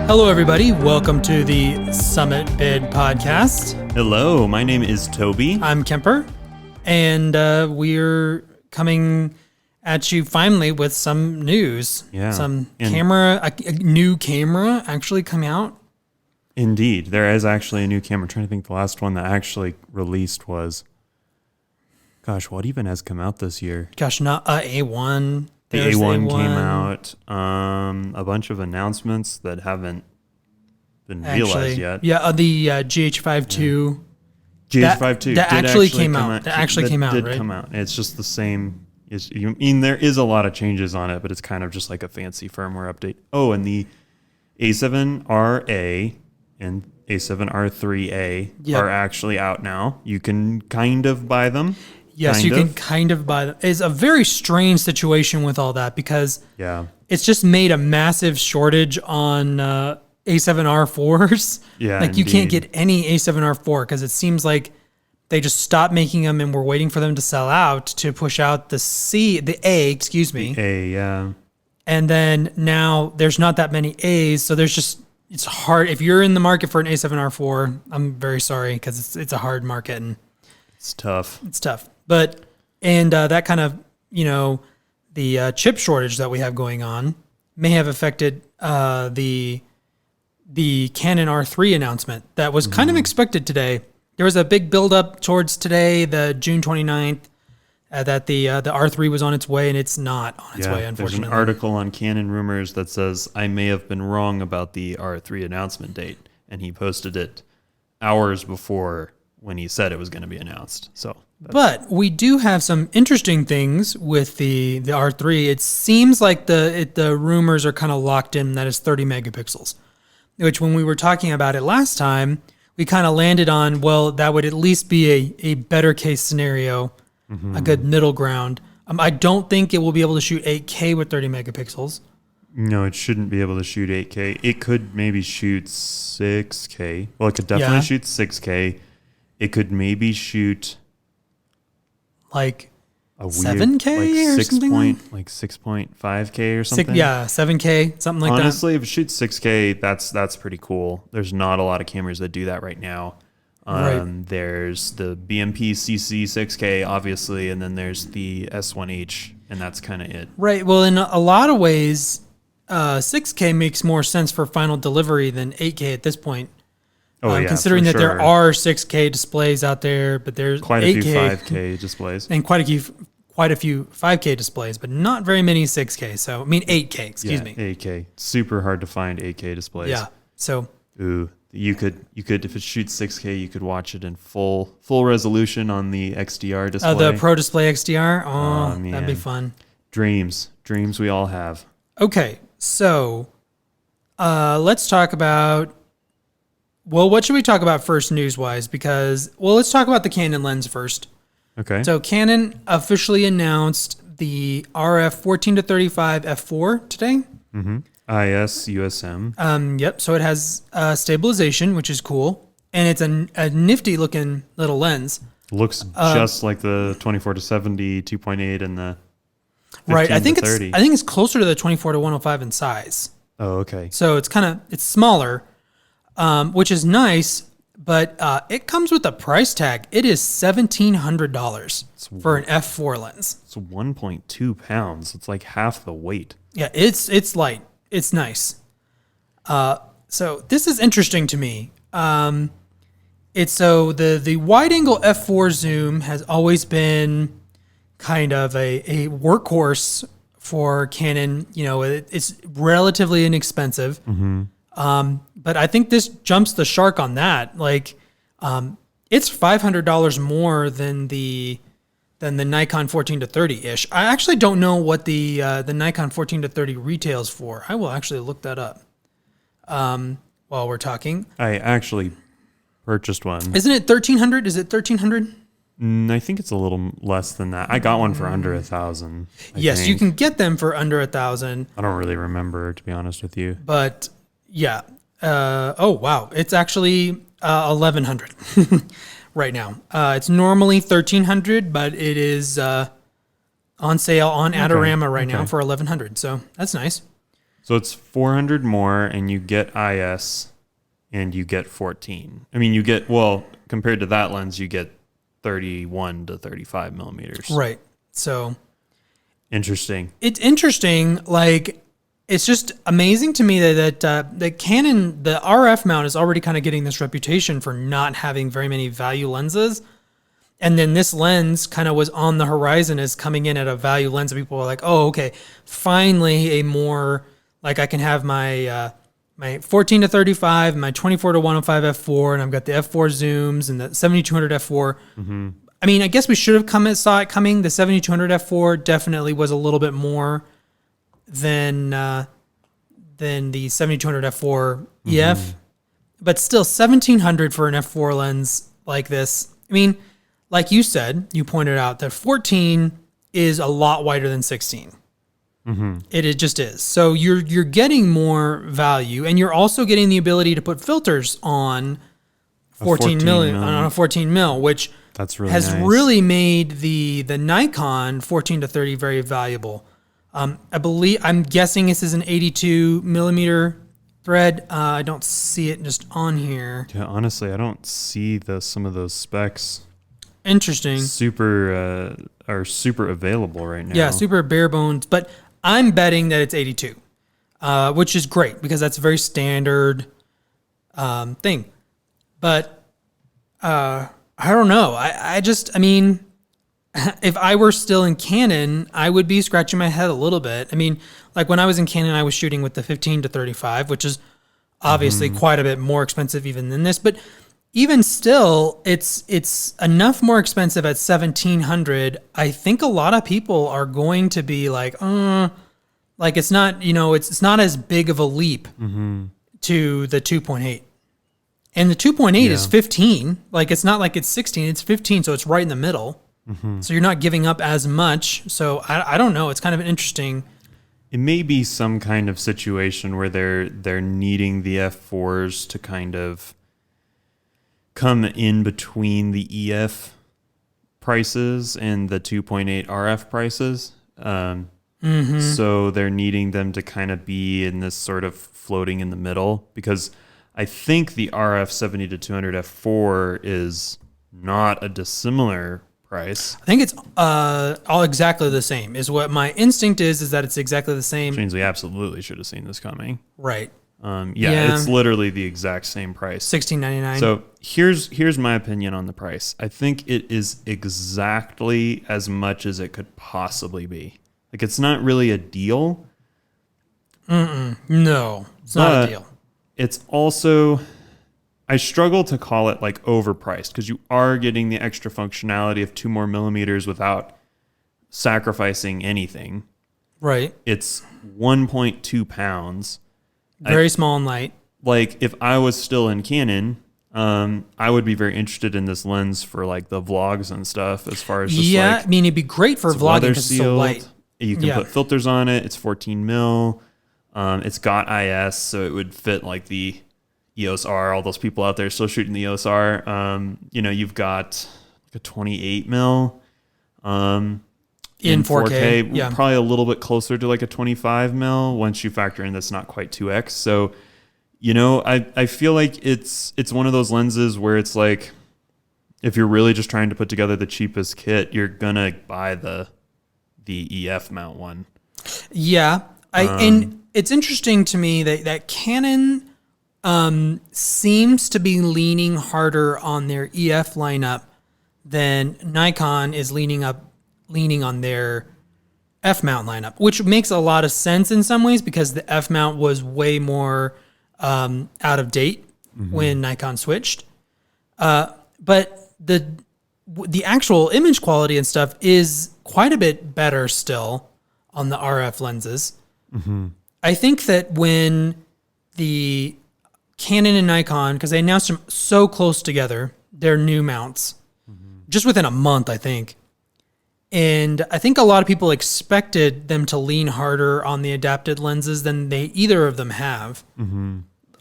Hello, everybody. Welcome to the Summit Bid Podcast. Hello, my name is Toby. I'm Kemper, and we're coming at you finally with some news. Yeah. Some camera, a new camera actually coming out. Indeed, there is actually a new camera. I'm trying to think the last one that actually released was, gosh, what even has come out this year? Gosh, not A1. The A1 came out. A bunch of announcements that haven't been realized yet. Yeah, the GH52. GH52 that actually came out. That actually came out, did right? come out. It's just the same. There is a lot of changes on it, but it's kind of just like a fancy firmware update. Oh, and the A7RA and A7R3A are actually out now. You can kind of buy them. Yes, you can kind of buy them. It's a very strange situation with all that because it's just made a massive shortage on A7R4s. Yeah, like you can't get any A7R4 because it seems like they just stopped making them and we're waiting for them to sell out to push out the A. The A, yeah. And then now there's not that many A's, so it's hard. If you're in the market for an A7R4, I'm very sorry because it's a hard market and it's tough. It's tough. But, that kind of, the chip shortage that we have going on may have affected the Canon R3 announcement that was kind of expected today. There was a big buildup towards today, the June 29th, that the R3 was on its way, and it's not on its way, unfortunately. There's an article on Canon Rumors that says, I may have been wrong about the R3 announcement date, and he posted it hours before when he said it was going to be announced. But we do have some interesting things with the R3. It seems like the rumors are kind of locked in that it's 30 megapixels, which when we were talking about it last time, we kind of landed on, well, that would at least be a better case scenario, a good middle ground. I don't think it will be able to shoot 8K with 30 megapixels. No, it shouldn't be able to shoot 8K. It could maybe shoot 6K. Well, it could definitely shoot 6K. It could maybe shoot like a 7K or something? Like 6.5K or something. 7K, something like that. Honestly, if it shoots 6K, that's pretty cool. There's not a lot of cameras that do that right now. There's the BMP CC 6K, obviously, and then there's the S1H, and that's kind of it. Right. Well, in a lot of ways, 6K makes more sense for final delivery than 8K at this point. Considering that there are 6K displays out there, but there's quite 8K, a few 5K displays. And quite a few 5K displays, but not very many 6K. So, I mean 8K, excuse me. 8K. Super hard to find 8K displays. Yeah. So you could if it shoots 6K, you could watch it in full resolution on the XDR display. The Pro Display XDR. Oh, man. That'd be fun. Dreams we all have. Okay. So, let's talk about what should we talk about first news-wise? Because, let's talk about the Canon lens first. Okay. So Canon officially announced the RF 14-35 f4 today. Mm-hmm. IS USM. Yep. So it has stabilization, which is cool, and it's a nifty-looking little lens. Looks just like the 24-70 2.8 and the 15 right. I think to it's closer to the 24-105 in size. Oh, okay. So it's smaller. Which is nice, but it comes with a price tag. It is $1,700 for an f4 lens. It's 1.2 pounds. It's like half the weight. Yeah, it's light. It's nice. So this is interesting to me. It's so the wide angle f4 zoom has always been kind of a workhorse for Canon. It's relatively inexpensive. Mm-hmm. But I think this jumps the shark on that. Like, it's $500 more than the Nikon 14-30-ish. I actually don't know what the Nikon 14-30 retails for. I will actually look that up while we're talking. I actually purchased one. Isn't it $1,300? Is it $1,300? I think it's a little less than that. I got one for under $1,000. Yes, you can get them for under $1,000. I don't really remember, to be honest with you. But yeah. Oh wow, it's actually $1,100 right now. It's normally $1,300, but it is on sale on Adorama right now for $1,100. So that's nice. So it's 400 more, and you get IS, and you get 14. I mean, you get, well, compared to that lens, you get 31 to 35 millimeters. Right. So interesting. It's interesting. Like, it's just amazing to me that the Canon, the RF mount is already kind of getting this reputation for not having very many value lenses. And then this lens kind of was on the horizon as coming in at a value lens. And people were like, oh, okay, finally a more, like I can have my my 14 to 35, my 24 to 105 f4, and I've got the f4 zooms and the 7200 f4. Mm-hmm. I mean, I guess we should have saw it coming. The 7200 f4 definitely was a little bit more than the 7200 f4 EF, but still 1700 for an f4 lens like this. I mean, like you said, you pointed out that 14 is a lot wider than 16. Mm-hmm. It just is. So you're getting more value, and you're also getting the ability to put filters on 14 mil on a 14 mil, which that's really has nice. Really made the Nikon 14 to 30 very valuable. I'm guessing this is an 82 millimeter thread. I don't see it just on here. Yeah, honestly, I don't see some of those specs. Interesting. Are super available right now. Yeah, super bare bones, but I'm betting that it's 82, which is great because that's a very standard thing. But I don't know. I mean, if I were still in Canon, I would be scratching my head a little bit. I mean, like when I was in Canon, I was shooting with the 15 to 35, which is obviously quite a bit more expensive even than this. But even still, it's enough more expensive at 1700. I think a lot of people are going to be like it's not, it's not as big of a leap to the 2.8. And the 2.8 is 15. Like, it's not like it's 16, it's 15, so it's right in the middle. So you're not giving up as much. So I don't know. It's kind of an interesting. It may be some kind of situation where they're needing the f4s to kind of come in between the EF prices and the 2.8 RF prices. So they're needing them to kind of be in this sort of floating in the middle, because I think the RF 70 to 200 f4 is not a dissimilar price. I think it's all exactly the same. Is what my instinct is that it's exactly the same. Which means we absolutely should have seen this coming. Right. It's literally the exact same price. $16.99. So here's my opinion on the price. I think it is exactly as much as it could possibly be. Like, it's not really a deal. No, it's not a deal. It's also, I struggle to call it like overpriced, because you are getting the extra functionality of 2 more millimeters without sacrificing anything. Right. It's 1.2 pounds. Very small and light. Like, if I was still in Canon, I would be very interested in this lens for like the vlogs and stuff, as far as just I mean, it'd be great for vlogging because it's so light. You can put filters on it. It's 14 mil. It's got IS, so it would fit like the EOS R. All those people out there still shooting the EOS R. You've got like a 28 mil in 4K. Probably a little bit closer to like a 25 mil once you factor in that's not quite 2x. So, I feel like it's one of those lenses where it's like, if you're really just trying to put together the cheapest kit, you're gonna buy the EF mount one. Yeah. And it's interesting to me that Canon seems to be leaning harder on their EF lineup than Nikon is leaning on their F mount lineup, which makes a lot of sense in some ways because the F mount was way more out of date when Nikon switched. But the actual image quality and stuff is quite a bit better still on the RF lenses. I think that when the Canon and Nikon, because they announced them so close together, their new mounts, just within a month, I think. And I think a lot of people expected them to lean harder on the adapted lenses than either of them have.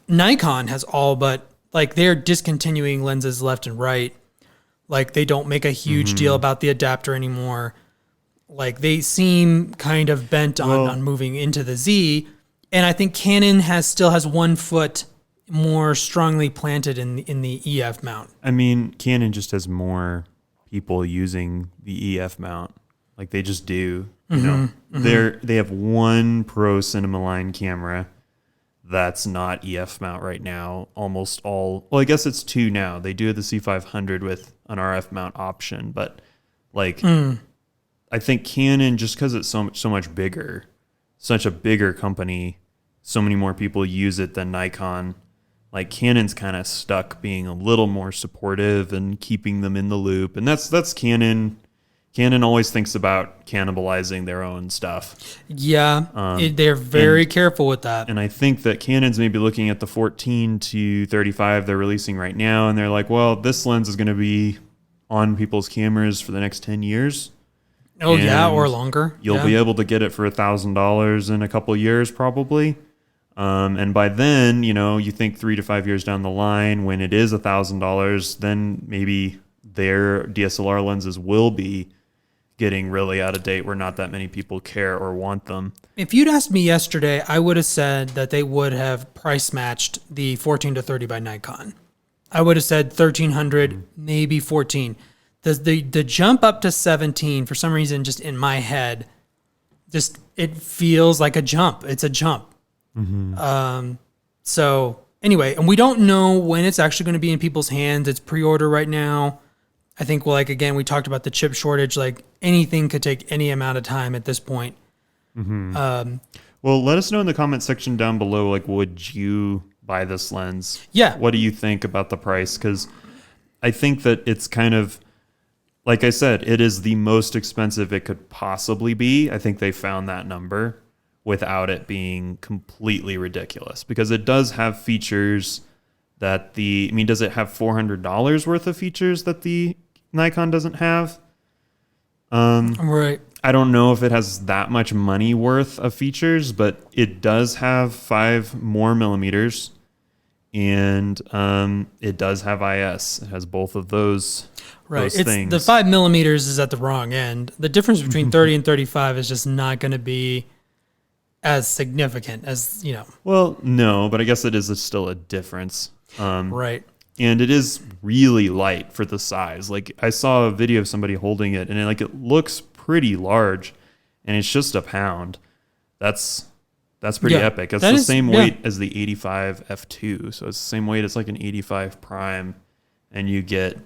Nikon has all but, like, they're discontinuing lenses left and right. Like, they don't make a huge deal about the adapter anymore. Like, they seem kind of bent on moving into the Z. And I think Canon still has 1 foot more strongly planted in the EF mount. I mean, Canon just has more people using the EF mount. Like they just do. You know, they have one pro cinema line camera that's not EF mount right now. Almost all. Well, I guess it's 2 now. They do the C500 with an RF mount option, but like I think Canon, just because it's so much bigger, such a bigger company, so many more people use it than Nikon. Like Canon's kind of stuck being a little more supportive and keeping them in the loop, and that's Canon. Canon always thinks about cannibalizing their own stuff. Yeah, they're very careful with that. And I think that Canon's maybe looking at the 14 to 35 they're releasing right now, and they're like, well, this lens is going to be on people's cameras for the next 10 years. Oh, yeah, or longer. You'll be able to get it for $1,000 in a couple of years probably. And by then, you know, you think 3 to 5 years down the line, when it is $1,000, then maybe their DSLR lenses will be getting really out of date where not that many people care or want them. If you'd asked me yesterday, I would have said that they would have price matched the 14 to 30 by Nikon. I would have said 1,300, maybe 14. The jump up to 17, for some reason, just in my head, just it feels like a jump. It's a jump. So anyway, and we don't know when it's actually going to be in people's hands. It's pre-order right now. I think, well, like, again, we talked about the chip shortage. Like, anything could take any amount of time at this point. Well, let us know in the comment section down below, like, would you buy this lens? Yeah. What do you think about the price? Because I think that it's kind of, like I said, it is the most expensive it could possibly be. I think they found that number without it being completely ridiculous, because it does have features that does it have $400 worth of features that the Nikon doesn't have? Right. I don't know if it has that much money worth of features, but it does have 5 more millimeters, and it does have IS. It has both of those. Right. Those things. The 5 millimeters is at the wrong end. The difference between 30 and 35 is just not going to be as significant as, you know. Well, no, but I guess it is still a difference. Right. And it is really light for the size. Like, I saw a video of somebody holding it, and it looks pretty large, and it's just a pound. That's pretty epic. It's the same weight as the 85 f2, so it's the same weight as like an 85 prime, and you get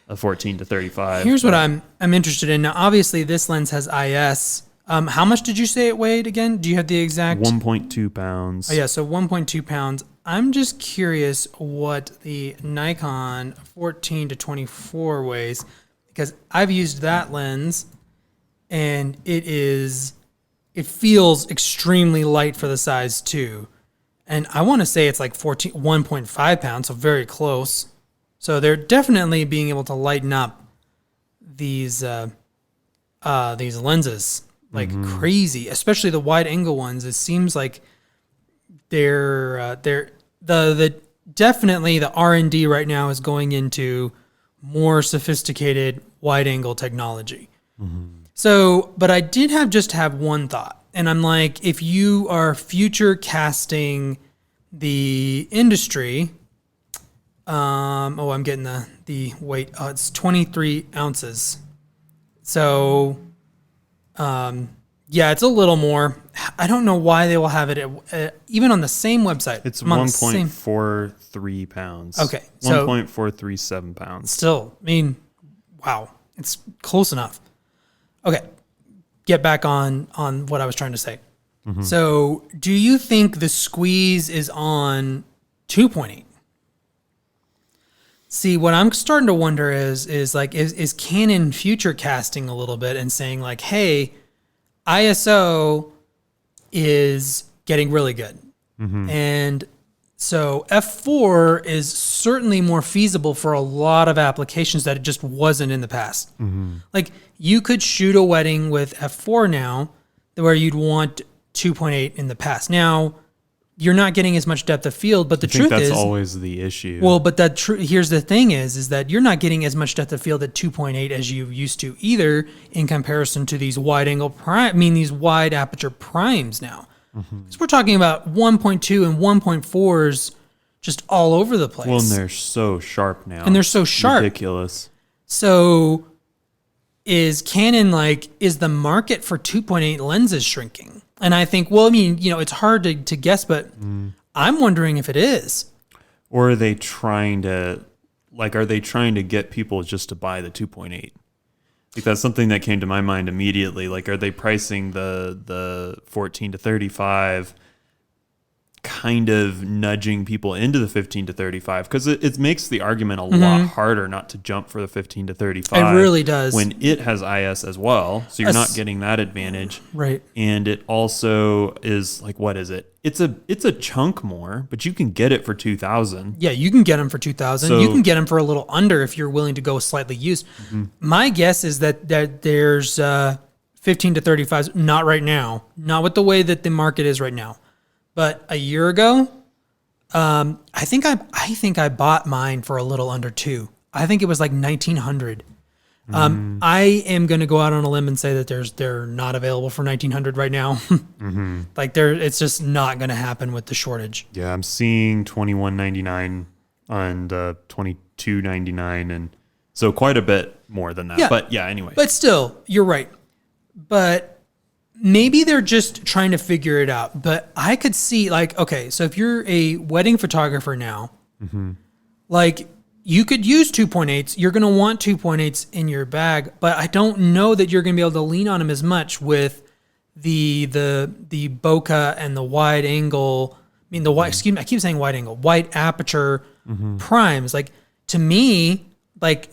a 14 to 35. Here's what I'm interested in. Now, obviously, this lens has IS. How much did you say it weighed again? Do you have the exact? 1.2 pounds. Oh, yeah, so 1.2 pounds. I'm just curious what the Nikon 14 to 24 weighs, because I've used that lens, and it feels extremely light for the size too. And I want to say it's like 1.5 pounds, so very close. So they're definitely being able to lighten up these lenses like crazy, especially the wide angle ones. It seems like they're definitely the R&D right now is going into more sophisticated wide angle technology. So, but I did have one thought, and I'm like, if you are future casting the industry, I'm getting the weight. It's 23 ounces. So, yeah, it's a little more. I don't know why they will have it even on the same website. It's 1.43 pounds. Okay, so 1.437 pounds. Still, I mean, wow, it's close enough. Okay, get back on what I was trying to say. So, do you think the squeeze is on 2.8? See, what I'm starting to wonder is Canon future casting a little bit and saying like, hey, ISO is getting really good. And so f4 is certainly more feasible for a lot of applications that it just wasn't in the past. Like, you could shoot a wedding with f4 now where you'd want 2.8 in the past. Now, you're not getting as much depth of field, but the truth is... that's always the issue. Well, but here's the thing is that you're not getting as much depth of field at 2.8 as you used to either in comparison to these wide angle these wide aperture primes now. Because we're talking about 1.2 and 1.4s just all over the place. Well, and they're so sharp now. And they're so sharp. Ridiculous. So is Canon is the market for 2.8 lenses shrinking? And I think, well, I mean, it's hard to guess, but I'm wondering if it is. Or are they trying to get people just to buy the 2.8? Like that's something that came to my mind immediately. Like, are they pricing the 14 to 35 kind of nudging people into the 15 to 35? Because it makes the argument a lot harder not to jump for the 15 to 35. It really does. When it has IS as well. So you're not getting that advantage. Right. And it also is like, what is it? It's a chunk more, but you can get it for 2,000. Yeah, you can get them for 2,000. So, you can get them for a little under if you're willing to go slightly used. My guess is that there's 15 to 35s, not right now, not with the way that the market is right now. But a year ago, I think I bought mine for a little under 2. I think it was like 1,900. I am going to go out on a limb and say that they're not available for 1,900 right now. Like it's just not going to happen with the shortage. Yeah, I'm seeing $21.99 and $22.99, and so quite a bit more than that. Yeah. But yeah, anyway. But still, you're right. But maybe they're just trying to figure it out. But I could see, okay, so if you're a wedding photographer now, you could use 2.8s. You're going to want 2.8s in your bag, but I don't know that you're going to be able to lean on them as much with the bokeh and the wide angle. I mean, excuse me, I keep saying wide angle, wide aperture primes. Like, to me,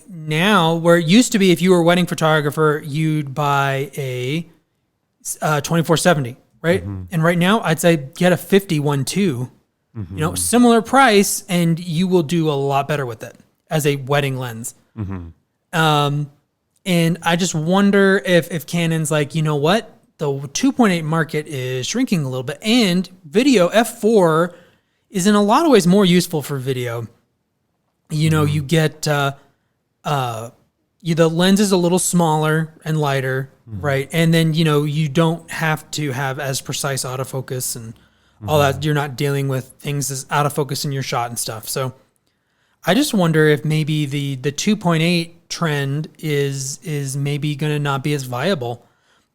now, where it used to be, if you were a wedding photographer, you'd buy a 24-70, right? And right now, I'd say get a 50 too. Similar price, and you will do a lot better with it as a wedding lens. And I just wonder if Canon's like, you know what? The 2.8 market is shrinking a little bit, and video f4 is in a lot of ways more useful for video. You get the lens is a little smaller and lighter, right? And then you don't have to have as precise autofocus and all that. You're not dealing with things as out of focus in your shot and stuff. So I just wonder if maybe the 2.8 trend is maybe going to not be as viable,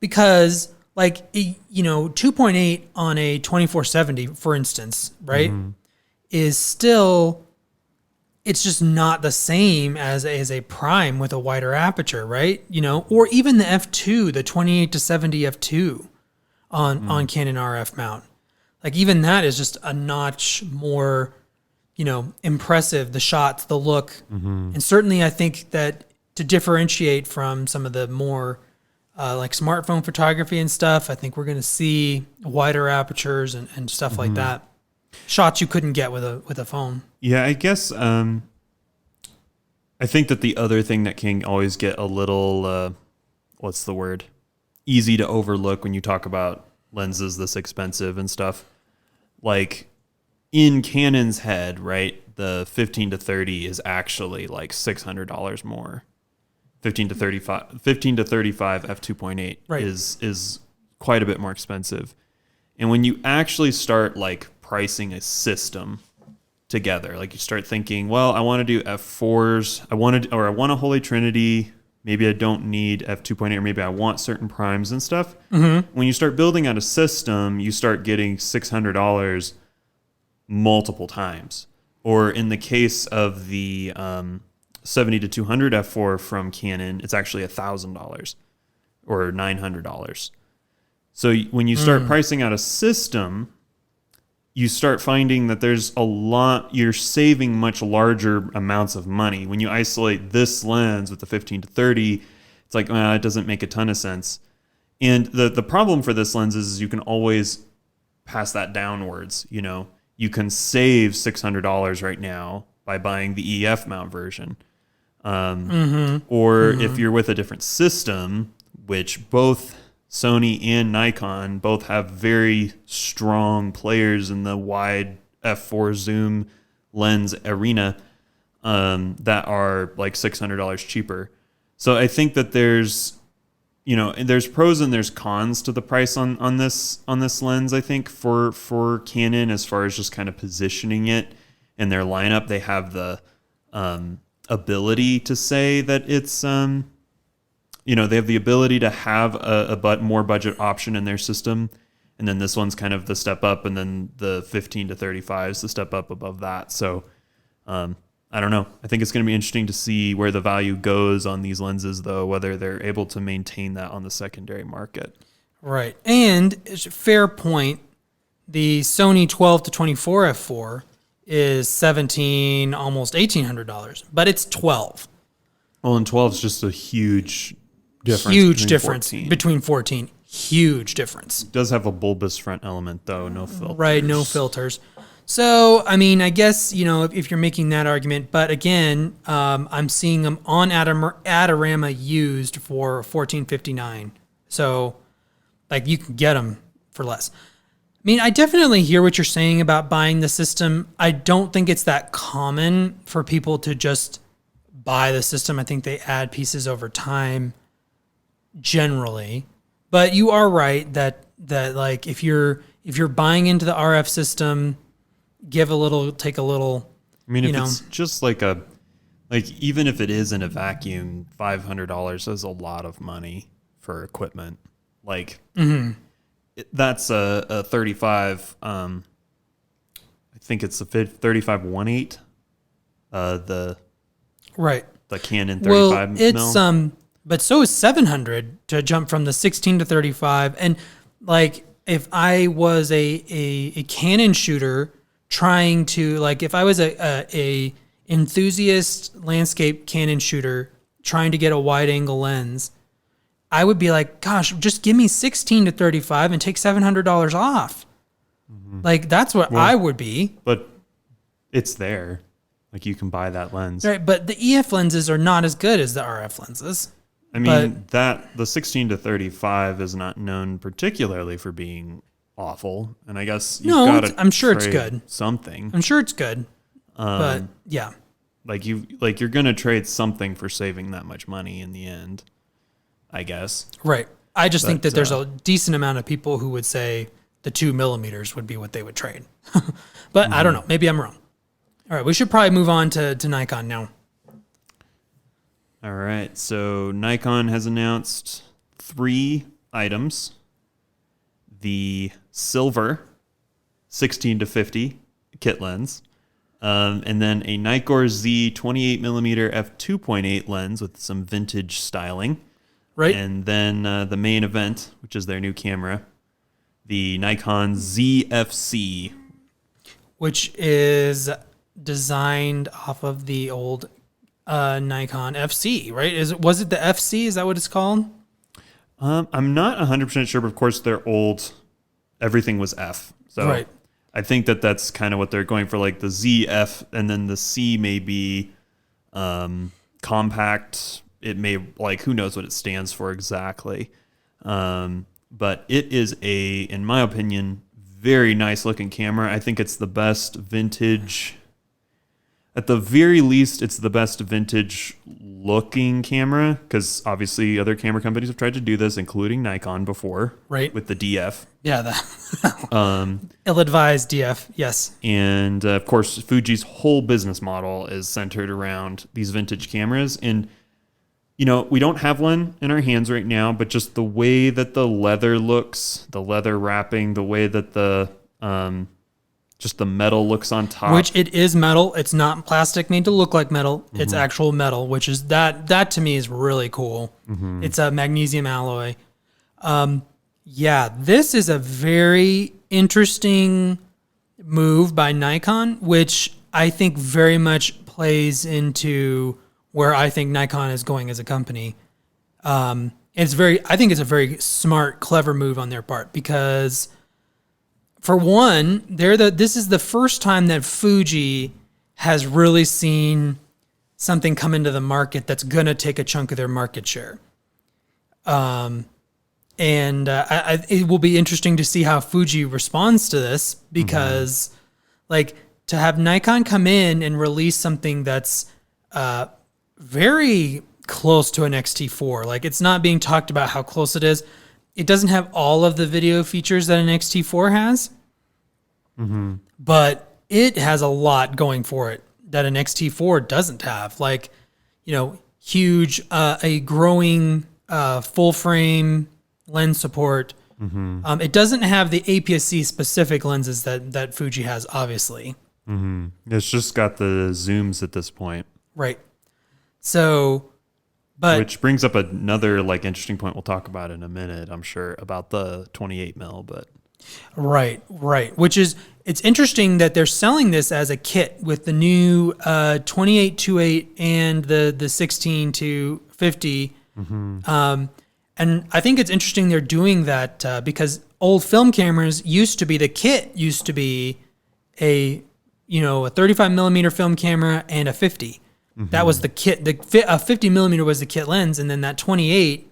because 2.8 on a 24-70, for instance, right, is still, it's just not the same as a prime with a wider aperture, right? Or even the f2, the 28 to 70 f2 on Canon RF mount. Even that is just a notch more, impressive, the shots, the look. And certainly I think that to differentiate from some of the more smartphone photography and stuff, I think we're going to see wider apertures and stuff like that. Shots you couldn't get with a phone. Yeah, I guess I think that the other thing that can always get a little, what's the word? Easy to overlook when you talk about lenses this expensive and stuff. In Canon's head, right, the 15 to 30 is actually $600 more. 15 to 35 f2.8 right. is quite a bit more expensive. And when you actually start pricing a system together, you start thinking, well, I want to do f4s, I want a Holy Trinity. Maybe I don't need f2.8, or maybe I want certain primes and stuff. When you start building out a system, you start getting $600 multiple times. Or in the case of the 70 to 200 f4 from Canon, it's actually $1,000 or $900. So when you start pricing out a system, you start finding that there's you're saving much larger amounts of money. When you isolate this lens with the 15 to 30, it's it doesn't make a ton of sense. And the problem for this lens is you can always pass that downwards. You can save $600 right now by buying the EF mount version. Or if you're with a different system, which both Sony and Nikon both have very strong players in the wide f4 zoom lens arena, that are $600 cheaper. So I think that there's and there's pros and there's cons to the price on this lens. I think for Canon, as far as just kind of positioning it in their lineup, they have the ability to say that it's they have the ability to have a more budget option in their system, and then this one's kind of the step up, and then the 15 to 35 is the step up above that. So I don't know. I think it's going to be interesting to see where the value goes on these lenses, though, whether they're able to maintain that on the secondary market. Right. And fair point, the Sony 12 to 24 f4 is $1,700, almost $1,800, but it's 12. Well, and 12 is just a huge difference between 14. Huge difference. It does have a bulbous front element, though. No filters. Right, no filters. So, I mean, I guess, if you're making that argument, but again, I'm seeing them on Adorama used for $1,459. So, like, you can get them for less. I mean, I definitely hear what you're saying about buying the system. I don't think it's that common for people to just buy the system. I think they add pieces over time generally. But you are right that like if you're buying into the RF system, give a little, take a little. I mean, if it's just even if it is in a vacuum, $500 is a lot of money for equipment. Like that's a 35. I think it's a 35-1.8. The Canon 35 mil. But so is 700 to jump from the 16 to 35. And like, if I was a Canon shooter trying to, like, if I was a enthusiast landscape Canon shooter trying to get a wide angle lens, I would be like, gosh, just give me 16 to 35 and take $700 off. Mm-hmm. Like, that's what I would be. But it's there. Like, you can buy that lens. Right, but the EF lenses are not as good as the RF lenses. I mean, the 16 to 35 is not known particularly for being awful, and I guess I'm sure it's good. Something. I'm sure it's good, but yeah, you're gonna trade something for saving that much money in the end, I guess. Right. I just think that there's a decent amount of people who would say the 2 millimeters would be what they would trade, but I don't know. Maybe I'm wrong. All right, we should probably move on to Nikon now. All right, so Nikon has announced 3 items. The silver 16 to 50 kit lens, and then a Nikon Z 28mm f2.8 lens with some vintage styling. Right. And then the main event, which is their new camera, the Nikon ZFC. Which is designed off of the old Nikon FC, right? Was it the FC? Is that what it's called? I'm not 100% sure, but of course they're old. Everything was F. So right. I think that's kind of what they're going for, like the ZF, and then the C may be compact. It may, like, who knows what it stands for exactly. But it is in my opinion, very nice looking camera. I think it's the best vintage. At the very least, it's the best vintage looking camera, because obviously other camera companies have tried to do this, including Nikon before, right? With the DF. Yeah, ill-advised DF, yes. And of course, Fuji's whole business model is centered around these vintage cameras. And, we don't have one in our hands right now, but just the way that the leather looks, the leather wrapping, the way that the just the metal looks on top. Which it is metal. It's not plastic made to look like metal. Mm-hmm. It's actual metal, which is that to me is really cool. Mm-hmm. It's a magnesium alloy. Yeah, this is a very interesting move by Nikon, which I think very much plays into where I think Nikon is going as a company. I think it's a very smart, clever move on their part, because for one, this is the first time that Fuji has really seen something come into the market that's going to take a chunk of their market share. It will be interesting to see how Fuji responds to this, because to have Nikon come in and release something that's very close to an XT4. Like, it's not being talked about how close it is. It doesn't have all of the video features that an XT4 has, but it has a lot going for it that an XT4 doesn't have. Like, huge, a growing full frame lens support. It doesn't have the APS-C specific lenses that Fuji has, obviously. It's just got the zooms at this point. Right. So, but which brings up another interesting point we'll talk about in a minute, I'm sure, about the 28 mil, but right. Which is, it's interesting that they're selling this as a kit with the new 28-28 and the 16 to 50. And I think it's interesting they're doing that because old film cameras used to be, the kit used to be a 35 millimeter film camera and a 50. That was the kit. A 50 millimeter was the kit lens, and then that 28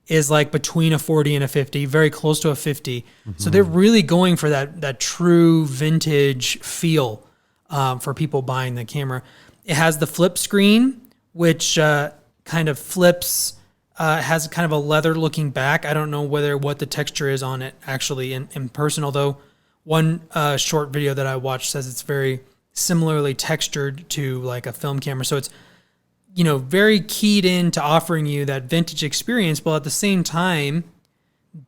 is like between a 40 and a 50, very close to a 50. So they're really going for that true vintage feel for people buying the camera. It has the flip screen, which kind of flips. Has kind of a leather looking back. I don't know what the texture is on it actually in person, although one short video that I watched says it's very similarly textured to like a film camera. So it's, very keyed in to offering you that vintage experience, while at the same time,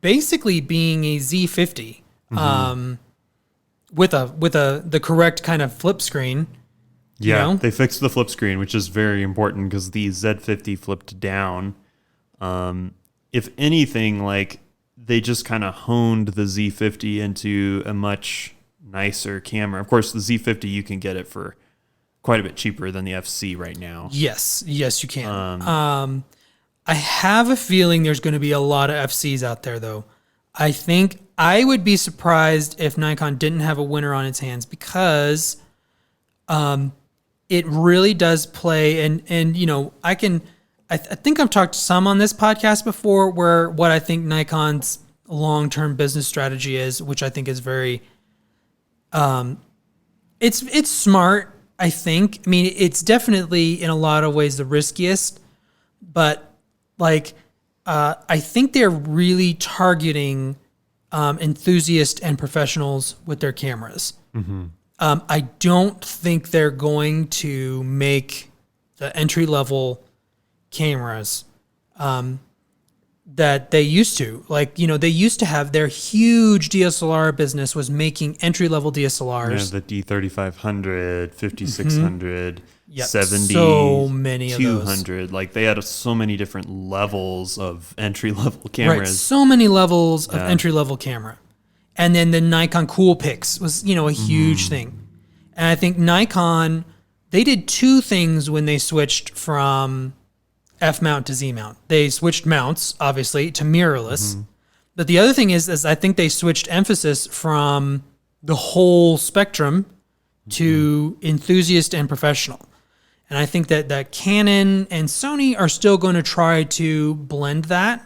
basically being a Z50 with the correct kind of flip screen. Yeah, they fixed the flip screen, which is very important because the Z50 flipped down. If anything, they just kind of honed the Z50 into a much nicer camera. Of course, the Z50, you can get it for quite a bit cheaper than the FC right now. Yes, you can. I have a feeling there's going to be a lot of FCs out there, though. I think I would be surprised if Nikon didn't have a winner on its hands because it really does play, and I think I've talked some on this podcast before where what I think Nikon's long-term business strategy is, which I think is very, it's smart, I think. I mean, it's definitely in a lot of ways the riskiest, but I think they're really targeting enthusiasts and professionals with their cameras. I don't think they're going to make the entry-level cameras that they used to. They used to have their huge DSLR business was making entry-level DSLRs. Yeah, the D3500, 5600, 70, so many of 200. those. They had so many different levels of entry-level cameras. Right, so many levels of entry-level camera. And then the Nikon Coolpix was, a huge thing. And I think Nikon, they did two things when they switched from F-mount to Z-mount. They switched mounts, obviously, to mirrorless. But the other thing is I think they switched emphasis from the whole spectrum to enthusiast and professional. And I think that Canon and Sony are still going to try to blend that.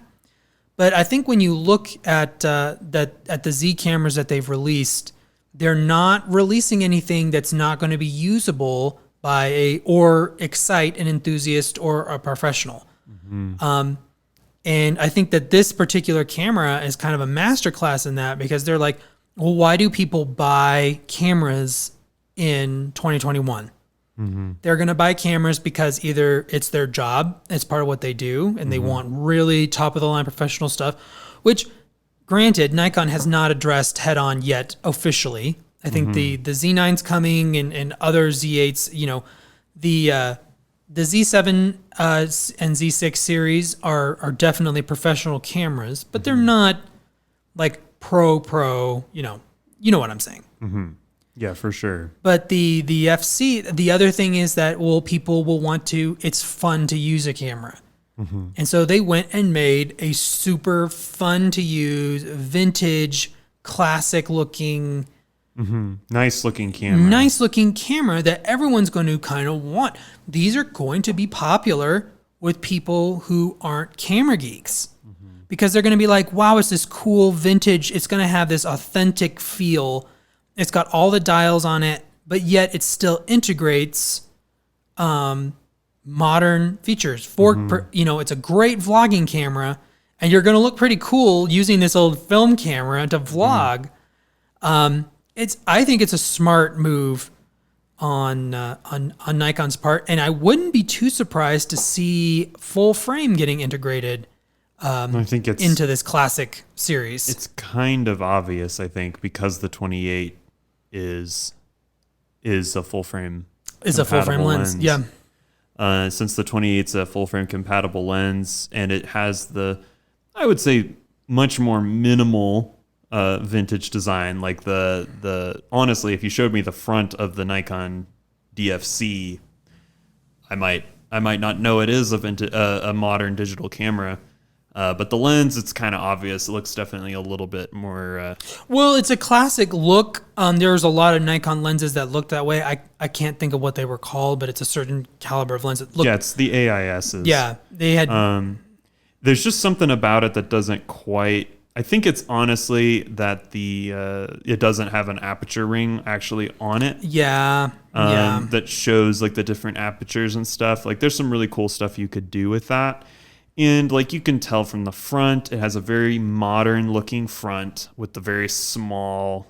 But I think when you look at the Z cameras that they've released, they're not releasing anything that's not going to be usable by or excite an enthusiast or a professional. And I think that this particular camera is kind of a masterclass in that because they're like, well, why do people buy cameras in 2021? They're going to buy cameras because either it's their job, it's part of what they do, and they want really top-of-the-line professional stuff, which, granted, Nikon has not addressed head-on yet officially. I think the Z9's coming and other Z8s, the Z7 and Z6 series are definitely professional cameras, but they're not pro, you know what I'm saying. Yeah, for sure. But the FC, the other thing is that, people will want to, it's fun to use a camera. And so they went and made a super fun to use, vintage, classic looking, nice looking camera that everyone's going to kind of want. These are going to be popular with people who aren't camera geeks because they're going to be like, wow, it's this cool vintage. It's going to have this authentic feel. It's got all the dials on it, but yet it still integrates modern features. It's a great vlogging camera, and you're going to look pretty cool using this old film camera to vlog. I think it's a smart move on Nikon's part, and I wouldn't be too surprised to see full frame getting integrated. I think it's into this classic series. It's kind of obvious, I think, because the 28 is a full frame. Is a full frame lens. Yeah. Since the 28's a full frame compatible lens, and it has I would say, much more minimal vintage design. Like honestly, if you showed me the front of the Nikon DFC, I might not know it is a modern digital camera. But the lens, it's kind of obvious. It looks definitely a little bit more... Well, it's a classic look. There's a lot of Nikon lenses that look that way. I can't think of what they were called, but it's a certain caliber of lens. It's the AISs. Yeah, they had... there's just something about it that doesn't quite... I think it's honestly that it doesn't have an aperture ring actually on it. Yeah, that shows like the different apertures and stuff. Like there's some really cool stuff you could do with that. And like you can tell from the front, it has a very modern looking front with the very small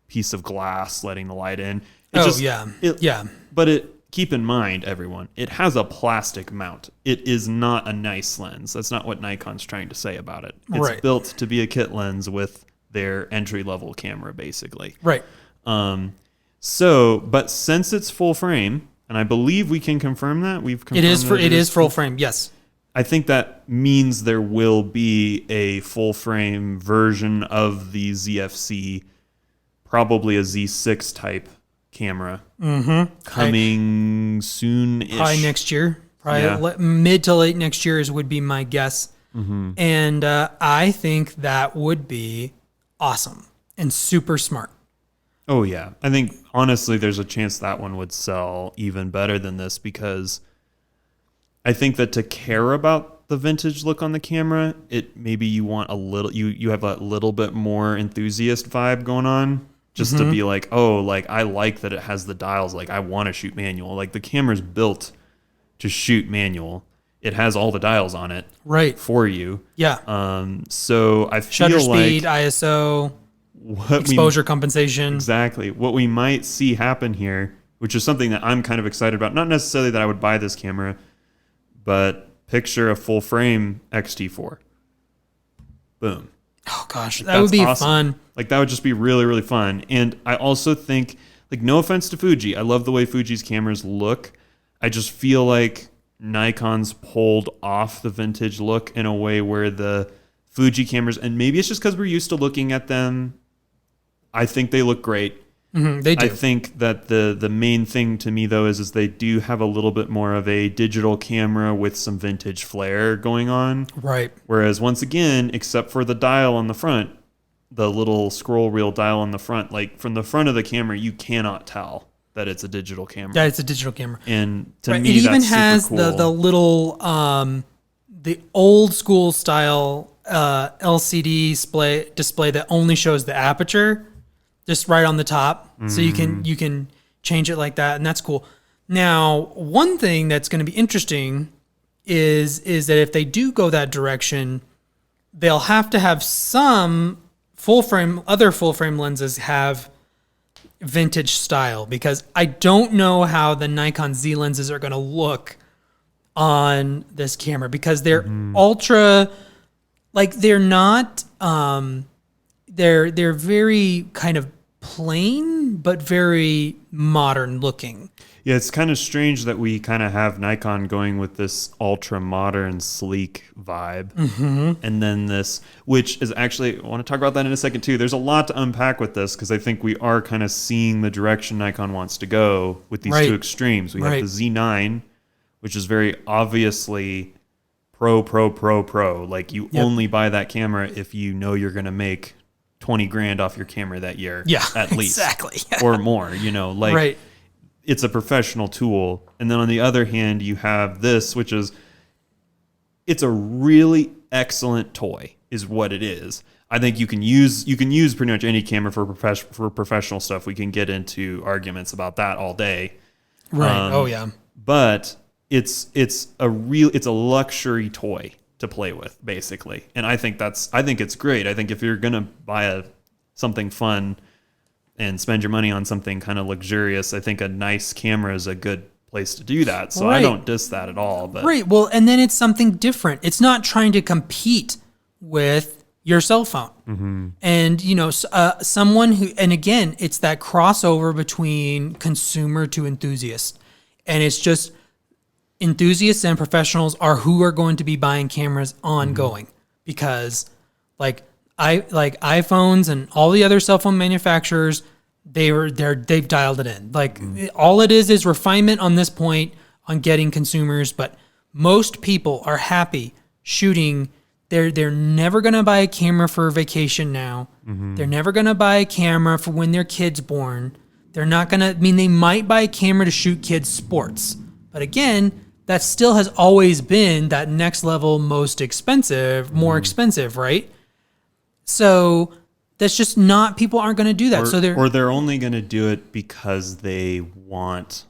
piece of glass letting the light in. But keep in mind, everyone, it has a plastic mount. It is not a nice lens. That's not what Nikon's trying to say about it. It's built to be a kit lens with their entry level camera, basically. Right. But since it's full frame, and I believe we can confirm that it is full frame. Yes. I think that means there will be a full frame version of the ZFC, probably a Z6 type camera, coming soon-ish. Probably next year. Mid to late next year would be my guess. And I think that would be awesome and super smart. Oh, yeah. I think, honestly, there's a chance that one would sell even better than this because... I think that to care about the vintage look on the camera, maybe you want a little, you have a little bit more enthusiast vibe going on, just to be like, oh, like I like that it has the dials, like I want to shoot manual. Like the camera's built to shoot manual. It has all the dials on it, for you. Yeah. So I feel shutter speed, ISO, exposure compensation. Exactly. What we might see happen here, which is something that I'm kind of excited about. Not necessarily that I would buy this camera, but picture a full frame X-T4. Boom. Oh gosh, that would be awesome. Fun. Like that would just be really, really fun. And I also think, like, no offense to Fuji, I love the way Fuji's cameras look. I just feel like Nikon's pulled off the vintage look in a way where the Fuji cameras, and maybe it's just because we're used to looking at them, I think they look great. They do. I think that the main thing to me, though, is they do have a little bit more of a digital camera with some vintage flair going on. Right. Whereas, once again, except for the dial on the front, the little scroll wheel dial on the front, like from the front of the camera, you cannot tell that it's a digital camera. Yeah, it's a digital camera. And to me, it even that's has super cool. the little the old school style LCD display that only shows the aperture. Just right on the top, so you can change it like that, and that's cool. Now, one thing that's going to be interesting is that if they do go that direction, they'll have to have some other full frame lenses have vintage style, because I don't know how the Nikon Z lenses are going to look on this camera, because they're ultra, like they're not, they're very kind of plain, but very modern looking. Yeah, it's kind of strange that we kind of have Nikon going with this ultra modern, sleek vibe. And then this, which is actually, I want to talk about that in a second too. There's a lot to unpack with this, because I think we are kind of seeing the direction Nikon wants to go with these two extremes. We have the Z9, which is very obviously pro. Like you only buy that camera if you know you're going to make 20 grand off your camera that year. Yeah, at least. Exactly. Or more, like it's a professional tool. And then on the other hand, you have this, which is, it's a really excellent toy is what it is. I think you can use pretty much any camera for professional stuff. We can get into arguments about that all day. Right. Oh yeah. But it's a luxury toy to play with, basically. And I think it's great. I think if you're gonna buy something fun and spend your money on something kind of luxurious, I think a nice camera is a good place to do that. So I don't diss that at all. But right. Well, and then it's something different. It's not trying to compete with your cell phone. Mm-hmm. And, someone who, and again, it's that crossover between consumer to enthusiast. And it's just enthusiasts and professionals are who are going to be buying cameras ongoing because like iPhones and all the other cell phone manufacturers, they've dialed it in. Like all it is refinement on this point on getting consumers, but most people are happy shooting. They're never going to buy a camera for vacation now. Mm-hmm. They're never going to buy a camera for when their kid's born. They're not going to, they might buy a camera to shoot kids' sports. But again, that still has always been that next level, most expensive, more expensive, right? So that's just not, people aren't going to do that. They're only going to do it because they want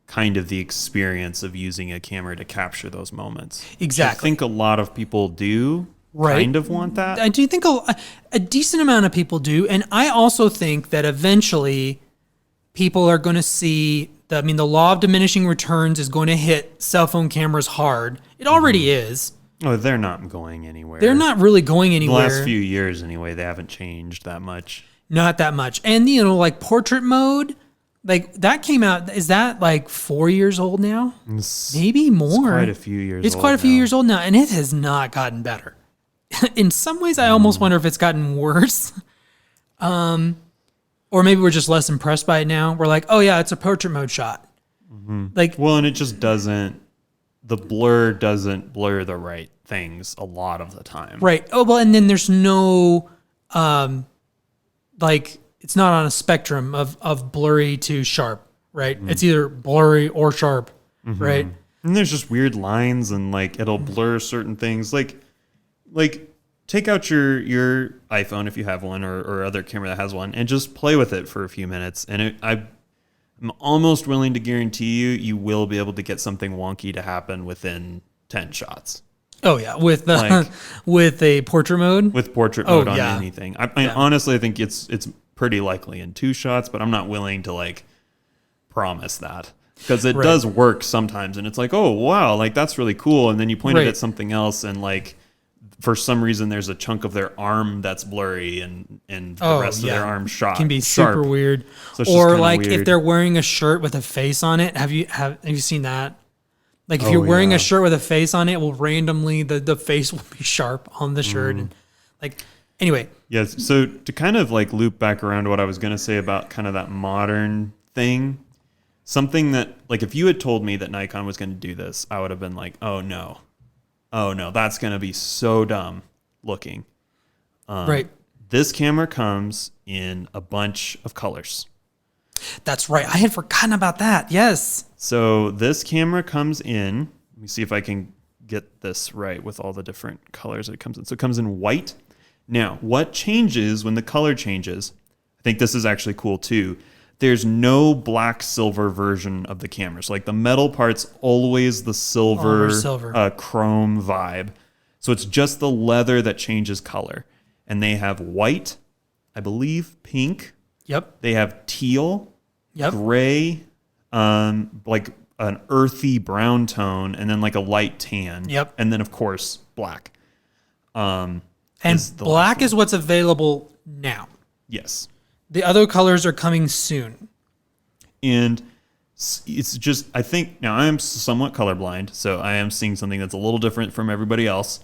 kind of the experience of using a camera to capture those moments. Exactly. I think a lot of people do kind of want that. I do think a decent amount of people do. And I also think that eventually people are going to see the law of diminishing returns is going to hit cell phone cameras hard. It already is. Oh, they're not going anywhere. They're not really going anywhere. The last few years anyway, they haven't changed that much. Not that much. And, like portrait mode, like that came out, is that like 4 years old now? Maybe more. It's quite a few years old. It's quite a few years old now, and it has not gotten better. In some ways, I almost wonder if it's gotten worse. Or maybe we're just less impressed by it now. We're like, oh yeah, it's a portrait mode shot. Mm-hmm. And it just doesn't, the blur doesn't blur the right things a lot of the time. Right. Oh, well, and then there's no, it's not on a spectrum of blurry to sharp, right? Mm-hmm. It's either blurry or sharp, right? And there's just weird lines and it'll blur certain things. Like take out your iPhone if you have one or other camera that has one and just play with it for a few minutes. And I'm almost willing to guarantee you will be able to get something wonky to happen within 10 shots. Oh yeah, with a portrait mode? With portrait mode on anything. Honestly, I think it's pretty likely in 2 shots, but I'm not willing to promise that. Because it does work sometimes and it's like, oh wow, that's really cool. And then you point it at something else and for some reason there's a chunk of their arm that's blurry and the rest of their arm shot. It can be super weird. So or weird. If they're wearing a shirt with a face on it, have you seen that? If you're wearing a shirt with a face on it, will randomly the face will be sharp on the shirt and anyway. Yes, so to kind of loop back around to what I was going to say about kind of that modern thing, something that if you had told me that Nikon was going to do this, I would have been like, oh no, that's going to be so dumb looking. Right. This camera comes in a bunch of colors. That's right. I had forgotten about that. Yes. So this camera comes in, let me see if I can get this right with all the different colors that it comes in. So it comes in white. Now, what changes when the color changes? I think this is actually cool too. There's no black silver version of the camera. So the metal part's always the silver. Chrome vibe. So it's just the leather that changes color. And they have white, I believe, pink. Yep. They have teal, gray, an earthy brown tone, and then a light tan. Yep. And then of course black. And black is what's available now. Yes. The other colors are coming soon. And it's just, I think, now I am somewhat colorblind, so I am seeing something that's a little different from everybody else.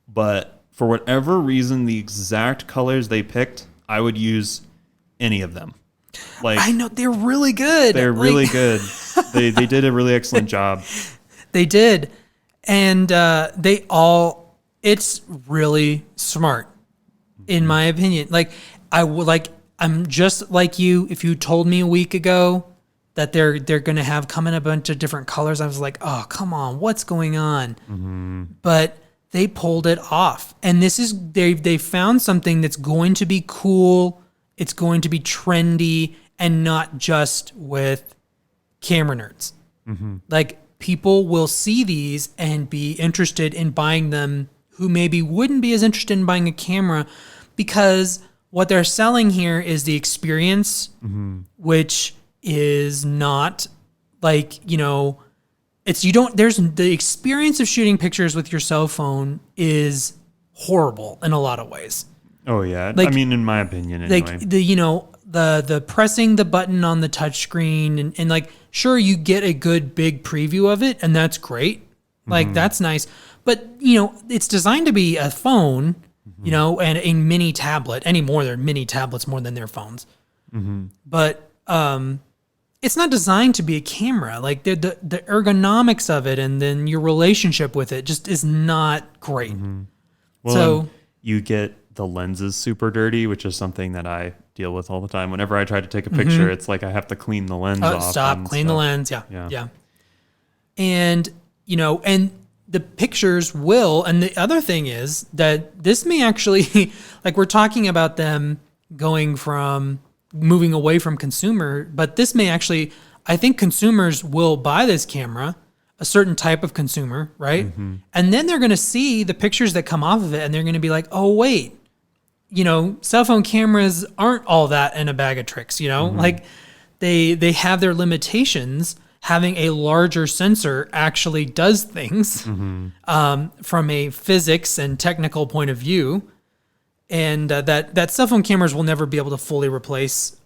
But for whatever reason, the exact colors they picked, I would use any of them. I know, they're really good. They're really good. They did a really excellent job. They did. And it's really smart, in my opinion. I'm just like you. If you told me a week ago that they're going to have come in a bunch of different colors, I was like, oh, come on, what's going on? Mm-hmm. But they pulled it off. And they found something that's going to be cool. It's going to be trendy and not just with camera nerds. Like people will see these and be interested in buying them who maybe wouldn't be as interested in buying a camera because what they're selling here is the experience, which is not like, there's the experience of shooting pictures with your cell phone is horrible in a lot of ways. Oh yeah. Like, I mean, in my opinion anyway. Like the pressing the button on the touchscreen and like, sure, you get a good big preview of it and that's great. Like that's nice. But, it's designed to be a phone, and a mini tablet. Anymore, they're mini tablets more than their phones. But it's not designed to be a camera. Like the ergonomics of it and then your relationship with it just is not great. Well, so you get the lenses super dirty, which is something that I deal with all the time. Whenever I try to take a picture, it's like I have to clean the lens off. Clean the lens. Yeah. And, and the pictures will, and the other thing is that this may actually, like we're talking about them moving away from consumer, but this may actually, I think consumers will buy this camera, a certain type of consumer, right? And then they're going to see the pictures that come off of it and they're going to be like, oh, wait, cell phone cameras aren't all that in a bag of tricks, like they have their limitations. Having a larger sensor actually does things from a physics and technical point of view. And that cell phone cameras will never be able to fully replace,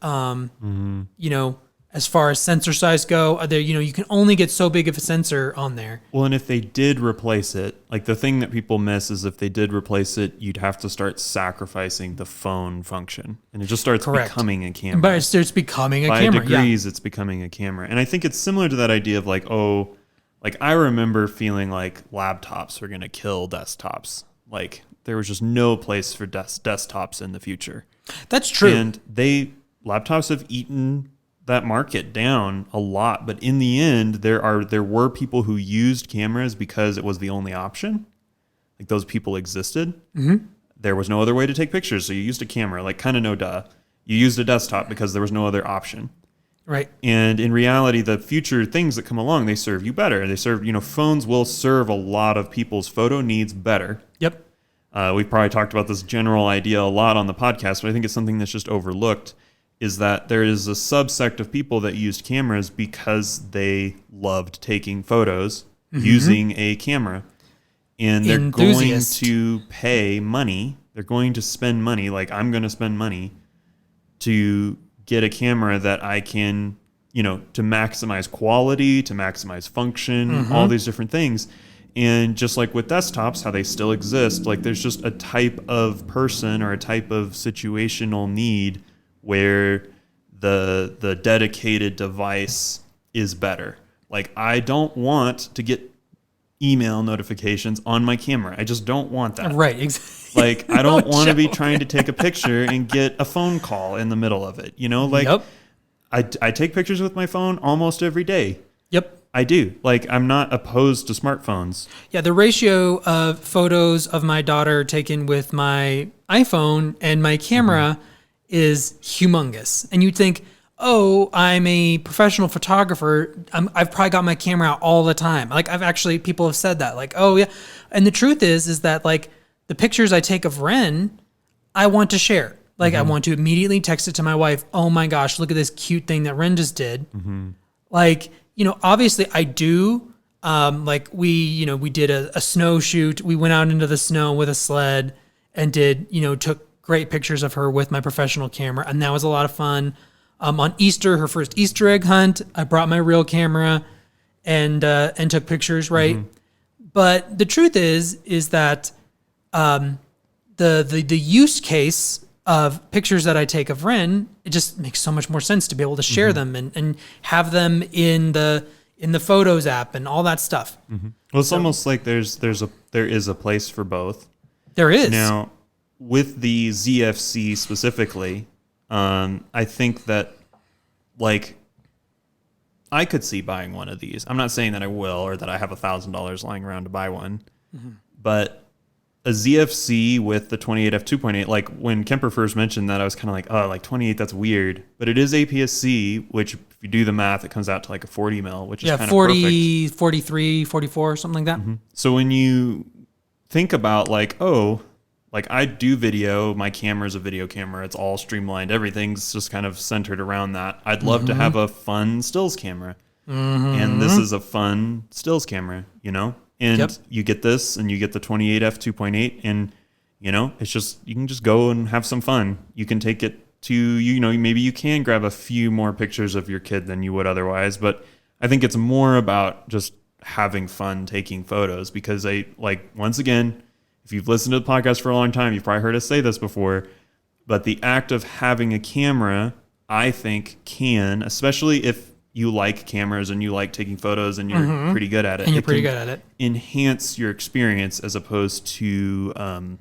as far as sensor size go. You can only get so big of a sensor on there. Well, and if they did replace it, like the thing that people miss is if they did replace it, you'd have to start sacrificing the phone function. And it just starts becoming a camera. But it starts becoming a camera. By degrees, it's becoming a camera. And I think it's similar to that idea of like, I remember feeling like laptops were going to kill desktops. Like there was just no place for desktops in the future. That's true. And laptops have eaten that market down a lot, but in the end, there were people who used cameras because it was the only option. Like those people existed. There was no other way to take pictures, so you used a camera. Like kind of no duh. You used a desktop because there was no other option. Right. And in reality, the future things that come along, they serve you better. They serve, phones will serve a lot of people's photo needs better. Yep. We've probably talked about this general idea a lot on the podcast, but I think it's something that's just overlooked. Is that there is a subsect of people that used cameras because they loved taking photos using a camera. And they're going to pay money. They're going to spend money. Like I'm going to spend money to get a camera that I can, to maximize quality, to maximize function, all these different things. And just like with desktops, how they still exist, like there's just a type of person or a type of situational need where the dedicated device is better. Like I don't want to get email notifications on my camera. I just don't want that. Right. Exactly. Like I don't want to be trying to take a picture and get a phone call in the middle of it. I take pictures with my phone almost every day. Yep. I do. Like I'm not opposed to smartphones. Yeah, the ratio of photos of my daughter taken with my iPhone and my camera is humongous. And you'd think, oh, I'm a professional photographer. I've probably got my camera out all the time. Like people have said that like, oh yeah. And the truth is that like the pictures I take of Ren, I want to share. Like I want to immediately text it to my wife. Oh my gosh, look at this cute thing that Ren just did. Like, obviously I do. Like we did a snow shoot. We went out into the snow with a sled and took great pictures of her with my professional camera. And that was a lot of fun. On Easter, her first Easter egg hunt, I brought my real camera and took pictures. Right. But the truth is that, the use case of pictures that I take of Ren, it just makes so much more sense to be able to share them and have them in the Photos app and all that stuff. Well, it's almost like there is a place for both. There is. Now, with the ZFC specifically, I think that like I could see buying one of these. I'm not saying that I will or that I have $1,000 lying around to buy one, but a ZFC with the 28 f2.8, like when Kemper first mentioned that, I was kind of like, oh, like 28, that's weird. But it is APS-C, which you do the math, it comes out to like a 40 mil, which is kind of 40, perfect. 43, 44, something like that. So when you think about like, oh, like I do video, my camera is a video camera. It's all streamlined. Everything's just kind of centered around that. I'd love to have a fun stills camera. And this is a fun stills camera, you know? And you get this and you get the 28 f2.8 and, you know, it's just, you can just go and have some fun. You can take it to, you know, maybe you can grab a few more pictures of your kid than you would otherwise. But I think it's more about just having fun taking photos because once again, if you've listened to the podcast for a long time, you've probably heard us say this before, but the act of having a camera, I think can, especially if you like cameras and you like taking photos and you're pretty good at it. And you're pretty good at it. Enhance your experience as opposed to,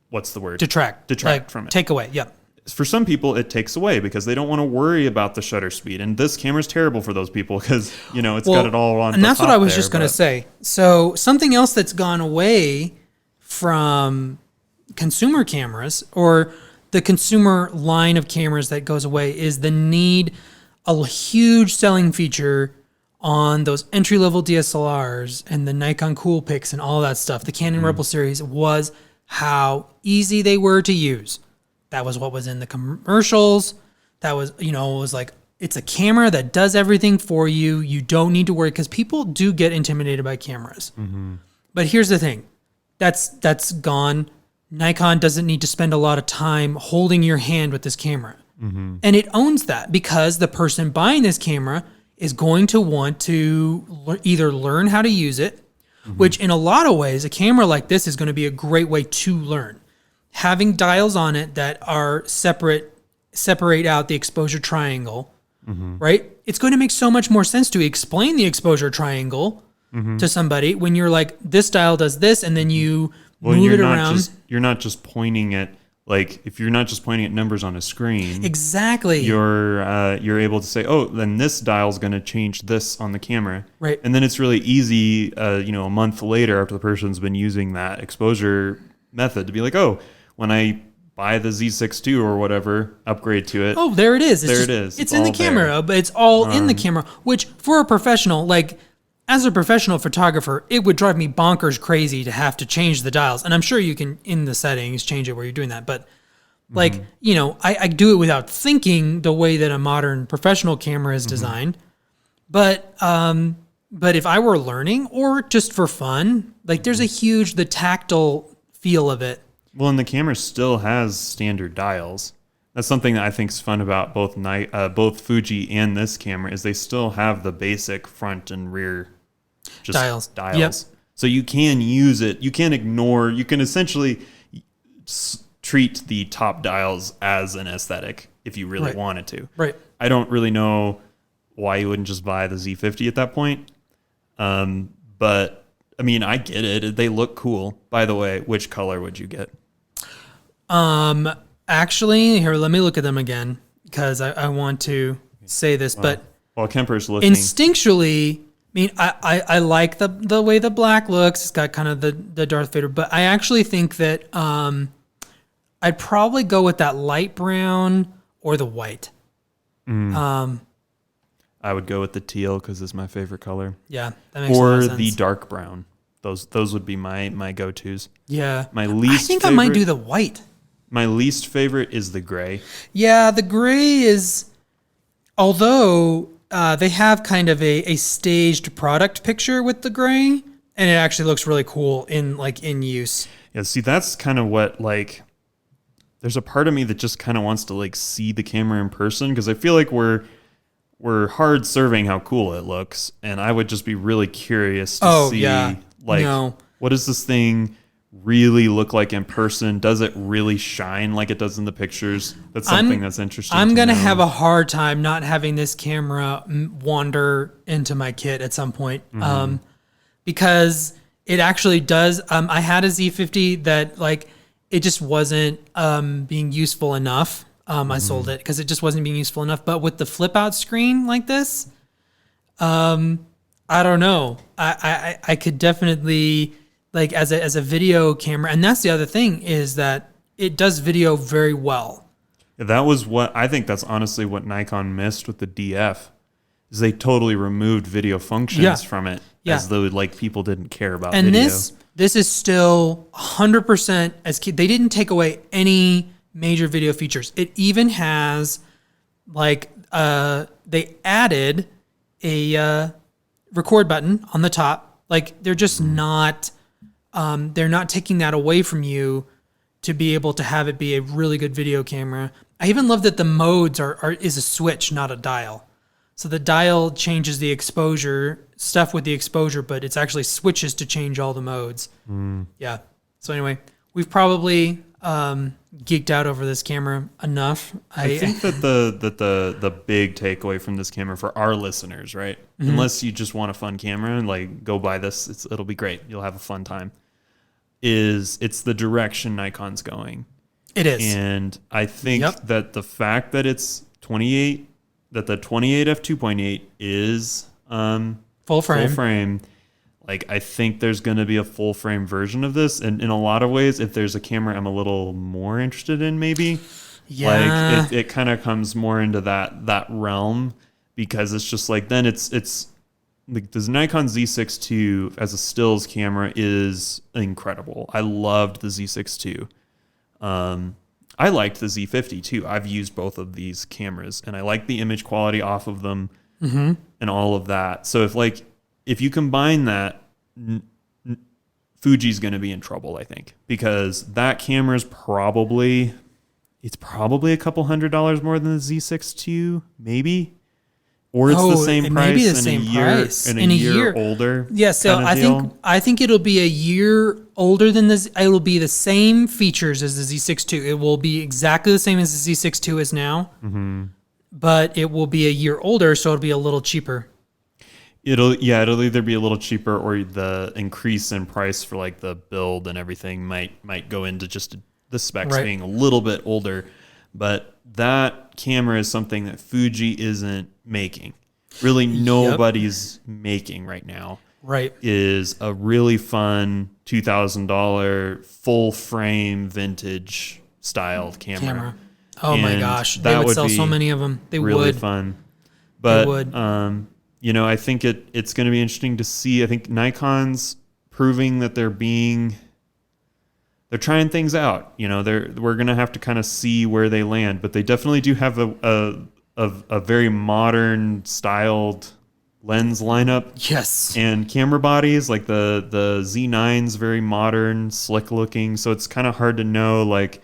what's the word? Detract from it. Take away. Yep. For some people, it takes away because they don't want to worry about the shutter speed. And this camera's terrible for those people because, you know, it's got it all on. And that's what I was just going to say. So something else that's gone away from consumer cameras or the consumer line of cameras that goes away is the need, a huge selling feature on those entry-level DSLRs and the Nikon Coolpix and all that stuff. The Canon Rebel series was how easy they were to use. That was what was in the commercials. That was, you know, it was like, it's a camera that does everything for you. You don't need to worry because people do get intimidated by cameras. But here's the thing. That's gone. Nikon doesn't need to spend a lot of time holding your hand with this camera. And it owns that because the person buying this camera is going to want to either learn how to use it, which in a lot of ways, a camera like this is going to be a great way to learn. Having dials on it that are separate out the exposure triangle, right? It's going to make so much more sense to explain the exposure triangle to somebody when you're like, this dial does this, and then you move it around. You're not just pointing at, like, if you're not just pointing at numbers on a screen. Exactly. You're able to say, oh, then this dial's going to change this on the camera. Right. And then it's really easy, you know, a month later after the person's been using that exposure method to be like, oh, when I buy the Z6 II or whatever, upgrade to it. Oh, there it is. It is. It's in the camera, but it's all in the camera, which for a professional, like as a professional photographer, it would drive me bonkers crazy to have to change the dials. And I'm sure you can, in the settings, change it where you're doing that. But like, you know, I do it without thinking the way that a modern professional camera is designed. But if I were learning or just for fun, like there's the tactile feel of it. Well, and the camera still has standard dials. That's something that I think is fun about both Fuji and this camera is they still have the basic front and rear dials. Yep. So you can use it. You can essentially treat the top dials as an aesthetic if you really wanted to. Right. I don't really know why you wouldn't just buy the Z50 at that point. But I mean, I get it. They look cool. By the way, which color would you get? Actually, here, let me look at them again because I want to say this, but while Kemper's looking, instinctually, I mean, I like the way the black looks. It's got kind of the Darth Vader, but I actually think that I'd probably go with that light brown or the white. I would go with the teal because it's my favorite color. Yeah, that makes a lot of sense. Or the dark brown. Those would be my go-tos. Yeah. My least I think favorite, I might do the white. My least favorite is the gray. Yeah, the gray is, although they have kind of a staged product picture with the gray, and it actually looks really cool in use. Yeah, see, that's kind of what, like, there's a part of me that just kind of wants to, like, see the camera in person, because I feel like we're hard serving how cool it looks, and I would just be really curious to see, what does this thing really look like in person? Does it really shine like it does in the pictures? That's something that's interesting. I'm going to have a hard time not having this camera wander into my kit at some point, because it actually does. I had a Z50 that, like, it just wasn't being useful enough. I sold it because it just wasn't being useful enough. But with the flip out screen like this, I don't know. I could definitely, like, as a video camera, and that's the other thing is that it does video very well. That was what I think that's honestly what Nikon missed with the DF is they totally removed video functions from it as though like people didn't care about and video. This is still 100% as key. They didn't take away any major video features. It even has like they added a record button on the top. Like they're just not they're not taking that away from you to be able to have it be a really good video camera. I even love that the modes is a switch, not a dial. So the dial changes the exposure, stuff with the exposure, but it's actually switches to change all the modes. Yeah. So anyway, we've probably geeked out over this camera enough. I think that the big takeaway from this camera for our listeners, right? Unless you just want a fun camera and like go buy this, it'll be great. You'll have a fun time. It's the direction Nikon's going. It is. And I think that the fact that it's 28, that the 28 f2.8 is full frame. Like I think there's going to be a full frame version of this, and in a lot of ways, if there's a camera I'm a little more interested in, maybe like it kind of comes more into that realm, because it's just like then it's like the Nikon Z6 II as a stills camera is incredible. I loved the Z6 II. I liked the Z50 too. I've used both of these cameras and I like the image quality off of them and all of that. So if you combine that, Fuji's going to be in trouble, I think, because that camera is probably a couple $100 more than the Z6 II, maybe. Or it's the same price, maybe the same price in a year older. Yeah, so I think it'll be a year older than this. It'll be the same features as the Z6 II. It will be exactly the same as the Z6 II is now, but it will be a year older, so it'll be a little cheaper. It'll either be a little cheaper or the increase in price for like the build and everything might go into just the specs being a little bit older. But that camera is something that Fuji isn't making. Really nobody's making right now. Right. Is a really fun $2,000 full frame vintage styled camera. Oh my gosh. They would sell so many of them. They really would. Fun. But they would. I think it's going to be interesting to see. I think Nikon's proving that they're trying things out. We're going to have to kind of see where they land, but they definitely do have a very modern styled lens lineup. Yes. And camera bodies, like the Z9's very modern, slick looking. So it's kind of hard to know like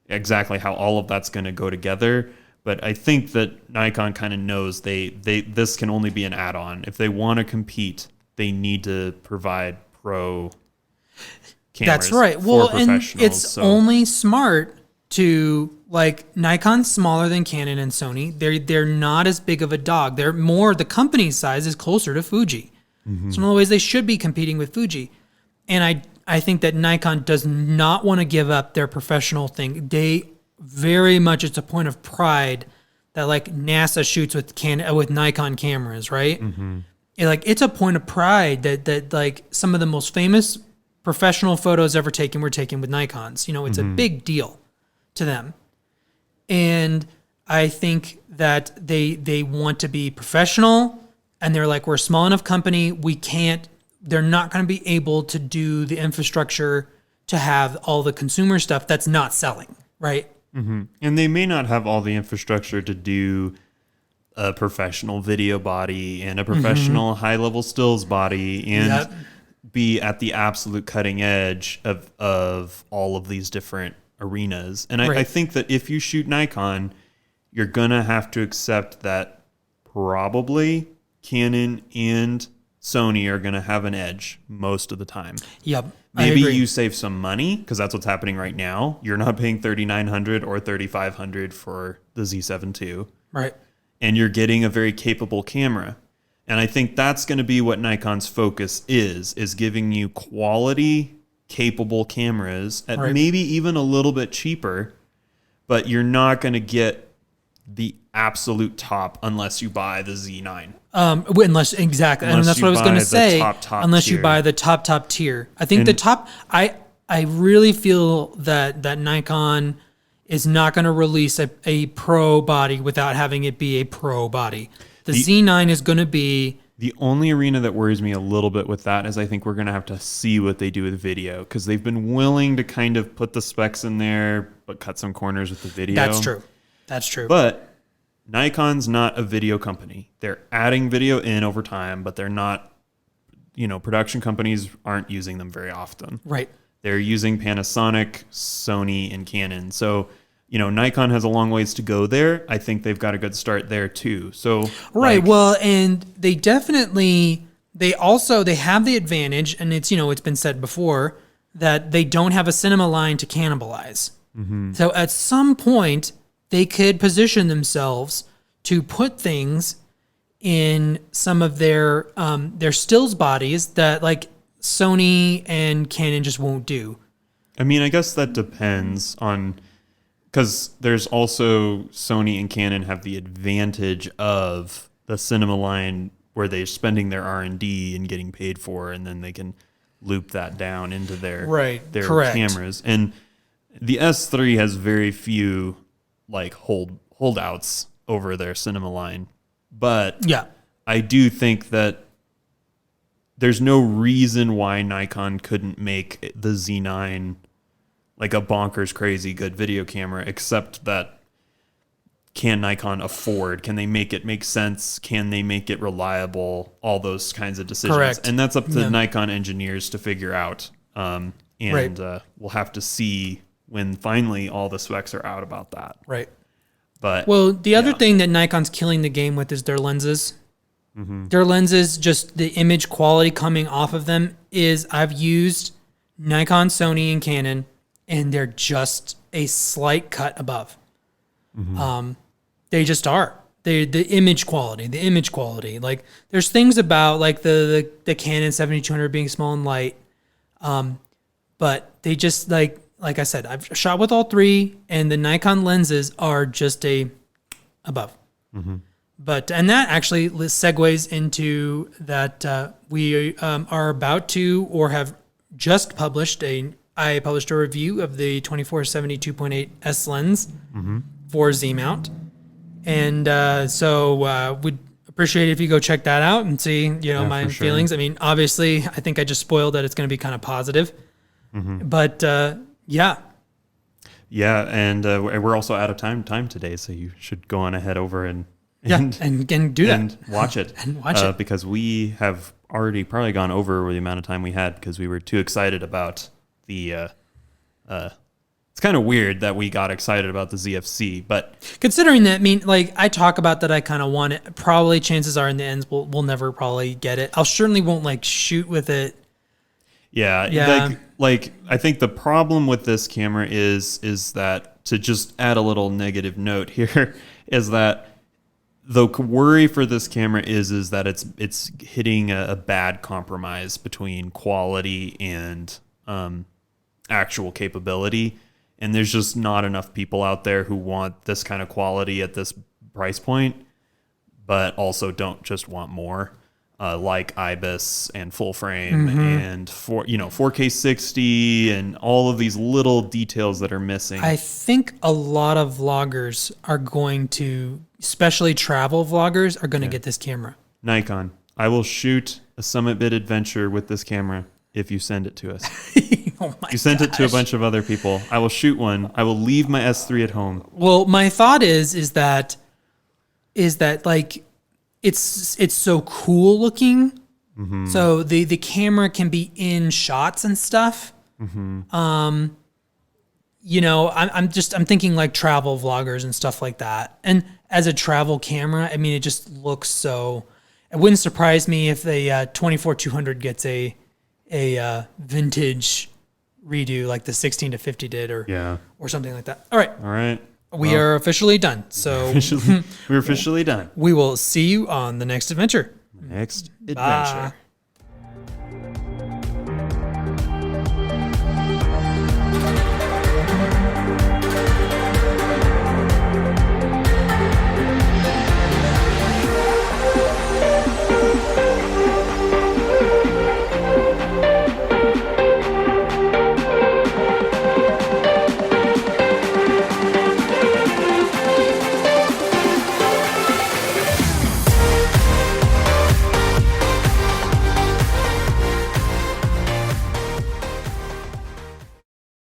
exactly how all of that's going to go together. But I think that Nikon kind of knows this can only be an add-on. If they want to compete, they need to provide pro cameras. That's right. Well, and it's only smart to like Nikon's smaller than Canon and Sony. They're not as big of a dog. They're more, the company size is closer to Fuji. So in other ways, they should be competing with Fuji. And I think that Nikon does not want to give up their professional thing. They very much, it's a point of pride that like NASA shoots with Nikon cameras, right? It's a point of pride that like some of the most famous professional photos ever taken were taken with Nikons. It's a big deal to them. And I think that they want to be professional, and they're like, we're a small enough company, they're not going to be able to do the infrastructure to have all the consumer stuff that's not selling, right? And they may not have all the infrastructure to do a professional video body and a professional high-level stills body and be at the absolute cutting edge of all of these different arenas. And I think that if you shoot Nikon, you're going to have to accept that probably Canon and Sony are going to have an edge most of the time. Yep. Maybe you save some money because that's what's happening right now. You're not paying $3,900 or $3,500 for the Z7 II. Right. And you're getting a very capable camera. And I think that's going to be what Nikon's focus is giving you quality, capable cameras at maybe even a little bit cheaper, but you're not going to get the absolute top unless you buy the Z9. Unless and that's what I was going to say. Unless you buy the top tier. I think I really feel that Nikon is not going to release a pro body without having it be a pro body. The Z9 is going to be... The only arena that worries me a little bit with that is I think we're going to have to see what they do with video, because they've been willing to kind of put the specs in there, but cut some corners with the video. That's true. That's true. But Nikon's not a video company. They're adding video in over time, but they're not, production companies aren't using them very often. Right. They're using Panasonic, Sony, and Canon. So, Nikon has a long ways to go there. I think they've got a good start there too. So, right. Well, and they definitely, they have the advantage, and it's been said before, that they don't have a cinema line to cannibalize. Mm-hmm. So at some point, they could position themselves to put things in some of their stills bodies that like Sony and Canon just won't do. I mean, I guess that depends on, because there's also Sony and Canon have the advantage of the cinema line where they're spending their R&D and getting paid for, and then they can loop that down into their cameras. And the S3 has very few like holdouts over their cinema line. But yeah, I do think that there's no reason why Nikon couldn't make the Z9 like a bonkers crazy good video camera, except that can Nikon afford? Can they make it make sense? Can they make it reliable? All those kinds of decisions. Correct. And that's up to Nikon engineers to figure out. We'll have to see when finally all the specs are out about that. Right. But well, the other thing that Nikon's killing the game with is their lenses. Mm-hmm. Their lenses, just the image quality coming off of them is, I've used Nikon, Sony, and Canon, and they're just a slight cut above. Mm-hmm. They just are. The image quality. Like there's things about like the Canon 7200 being small and light, but they just like I said, I've shot with all three, and the Nikon lenses are just above. Mm-hmm. But and that actually segues into that we are about to or have just published I published a review of the 24-70 2.8 S lens for Z mount, and so would appreciate it if you go check that out and see my feelings. I mean, obviously, I think I just spoiled that it's going to be kind of positive, but yeah, and we're also out of time today, so you should go on ahead over and do that and watch it and watch it, because we have already probably gone over the amount of time we had because we were too excited about the it's kind of weird that we got excited about the ZFC, but considering that, I mean, like I talk about that I kind of want it, probably chances are in the end we'll never probably get it. I'll certainly won't like shoot with it. Yeah. Like I think the problem with this camera is that, to just add a little negative note here, is that the worry for this camera is that it's hitting a bad compromise between quality and actual capability, and there's just not enough people out there who want this kind of quality at this price point, but also don't just want more, like IBIS and full frame and 4K 60 and all of these little details that are missing. I think a lot of vloggers are going to, especially travel vloggers, are going to get this camera. Nikon, I will shoot a Summit Bit adventure with this camera if you send it to us. You sent it to a bunch of other people. I will shoot one. I will leave my S3 at home. Well, my thought is that like it's so cool looking. Mm-hmm. So the camera can be in shots and stuff. Mm-hmm. I'm thinking like travel vloggers and stuff like that. And as a travel camera, I mean, it just looks so. It wouldn't surprise me if the 24-200 gets a vintage redo like the 16-50 did, or something like that. All right. We are officially done. So we're officially done. We will see you on the next adventure. Next adventure. Bye.